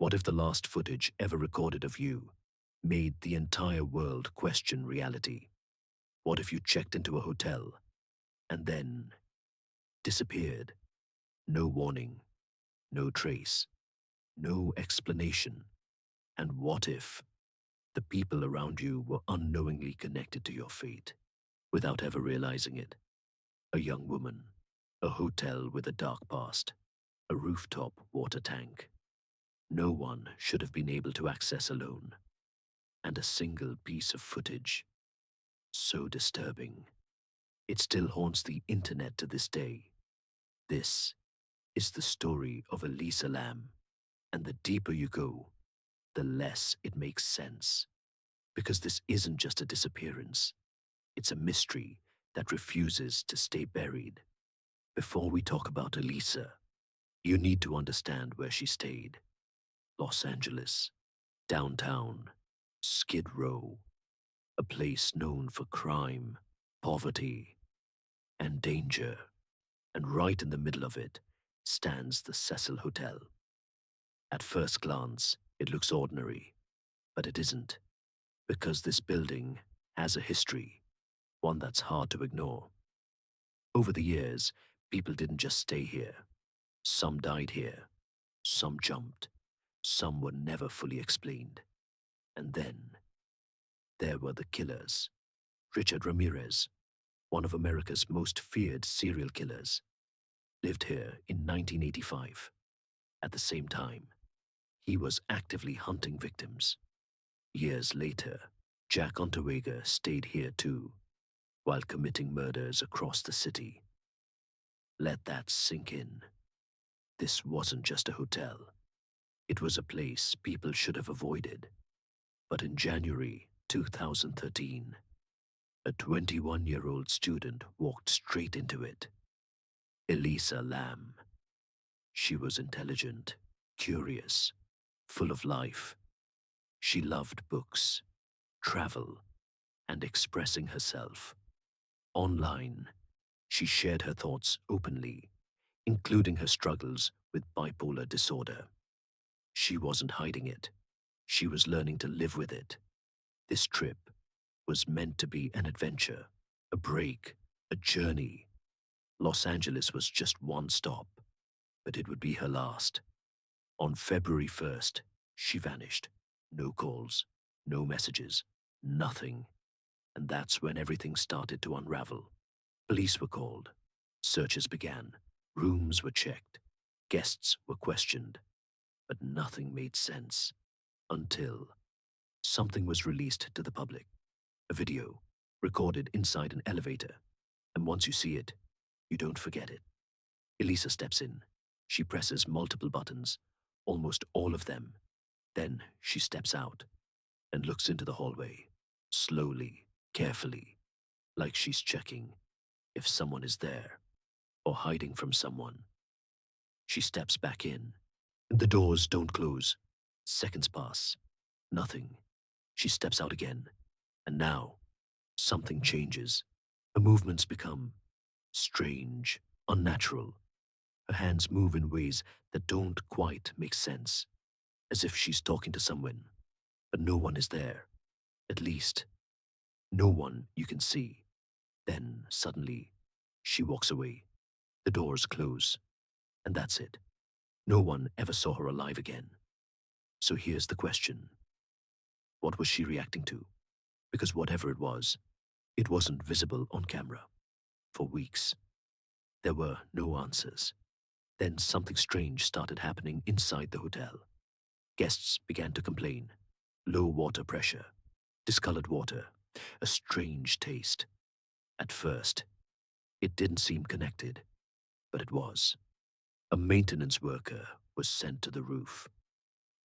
What if the last footage ever recorded of you made the entire world question reality? What if you checked into a hotel and then disappeared? No warning, no trace, no explanation. And what if the people around you were unknowingly connected to your fate without ever realizing it? A young woman, a hotel with a dark past, a rooftop water tank. No one should have been able to access alone. And a single piece of footage, so disturbing, it still haunts the internet to this day. This is the story of Elisa Lam, and the deeper you go, the less it makes sense. Because this isn't just a disappearance, it's a mystery that refuses to stay buried. Before we talk about Elisa, you need to understand where she stayed. Los Angeles, downtown, Skid Row, a place known for crime, poverty, and danger. And right in the middle of it stands the Cecil Hotel. At first glance, it looks ordinary, but it isn't, because this building has a history, one that's hard to ignore. Over the years, people didn't just stay here. Some died here, some jumped, some were never fully explained. And then there were the killers. Richard Ramirez, one of America's most feared serial killers, lived here in 1985. At the same time, he was actively hunting victims. Years later, Jack Ontawega stayed here too, while committing murders across the city. Let that sink in. This wasn't just a hotel. It was a place people should have avoided. But in January 2013, a 21-year-old student walked straight into it. Elisa Lam. She was intelligent, curious, full of life. She loved books, travel, and expressing herself. Online, she shared her thoughts openly, including her struggles with bipolar disorder. She wasn't hiding it. She was learning to live with it. This trip was meant to be an adventure, a break, a journey. Los Angeles was just one stop, but it would be her last. On February 1st, she vanished. No calls, no messages, nothing. And that's when everything started to unravel. Police were called. Searches began. Rooms were checked. Guests were questioned. But nothing made sense until something was released to the public. A video recorded inside an elevator. And once you see it, you don't forget it. Elisa steps in. She presses multiple buttons, almost all of them. Then she steps out and looks into the hallway, slowly, carefully, like she's checking if someone is there or hiding from someone. She steps back in. The doors don't close. Seconds pass. Nothing. She steps out again. And now, something changes. Her movements become strange, unnatural. Her hands move in ways that don't quite make sense, as if she's talking to someone, but no one is there. At least, no one you can see. Then, suddenly, she walks away. The doors close. And that's it. No one ever saw her alive again. So here's the question. What was she reacting to? Because whatever it wasn't visible on camera. For weeks, there were no answers. Then something strange started happening inside the hotel. Guests began to complain. Low water pressure, discolored water, a strange taste. At first, it didn't seem connected, but it was. A maintenance worker was sent to the roof,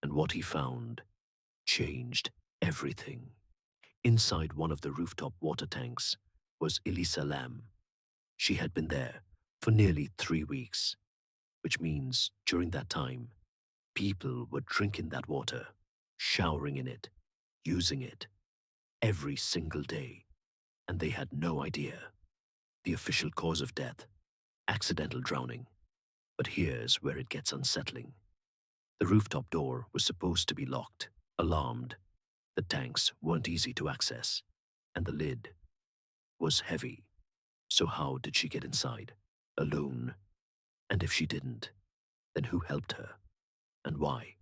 and what he found changed everything. Inside one of the rooftop water tanks was Elisa Lam. She had been there for nearly 3 weeks, which means during that time, people were drinking that water, showering in it, using it, every single day, and they had no idea. The official cause of death, accidental drowning. But here's where it gets unsettling. The rooftop door was supposed to be locked, alarmed. The tanks weren't easy to access, and the lid was heavy. So how did she get inside? Alone? And if she didn't, then who helped her? And why?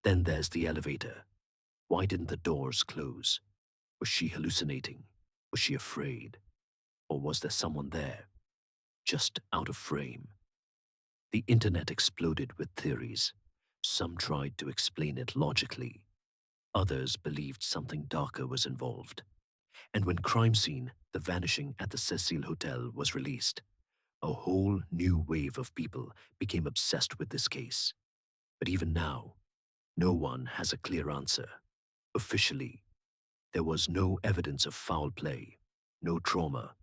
Then there's the elevator. Why didn't the doors close? Was she hallucinating? Was she afraid? Or was there someone there, just out of frame? The internet exploded with theories. Some tried to explain it logically. Others believed something darker was involved. And when Crime Scene, The Vanishing at the Cecil Hotel was released, a whole new wave of people became obsessed with this case. But even now, no one has a clear answer. Officially, there was no evidence of foul play, no trauma,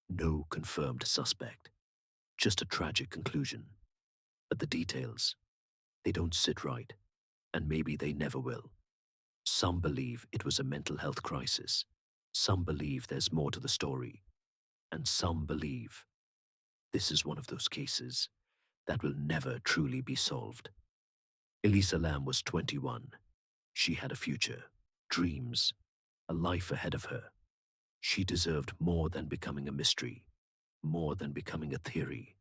no confirmed suspect, just a tragic conclusion. But the details, they don't sit right, and maybe they never will. Some believe it was a mental health crisis. Some believe there's more to the story. And some believe this is one of those cases that will never truly be solved. Elisa Lam was 21. She had a future, dreams, a life ahead of her. She deserved more than becoming a mystery, more than becoming a theory.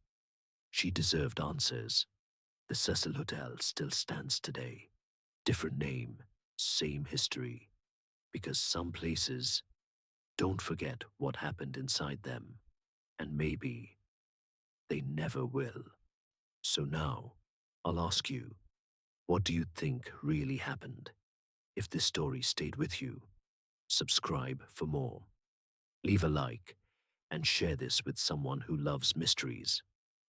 She deserved answers. The Cecil Hotel still stands today. Different name, same history. Because some places don't forget what happened inside them. And maybe they never will. So now, I'll ask you, what do you think really happened? If this story stayed with you, subscribe for more. Leave a like and share this with someone who loves mysteries,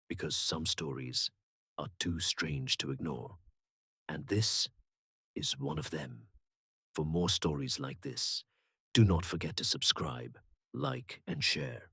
because some stories are too strange to ignore. And this is one of them. For more stories like this, do not forget to subscribe, like, and share.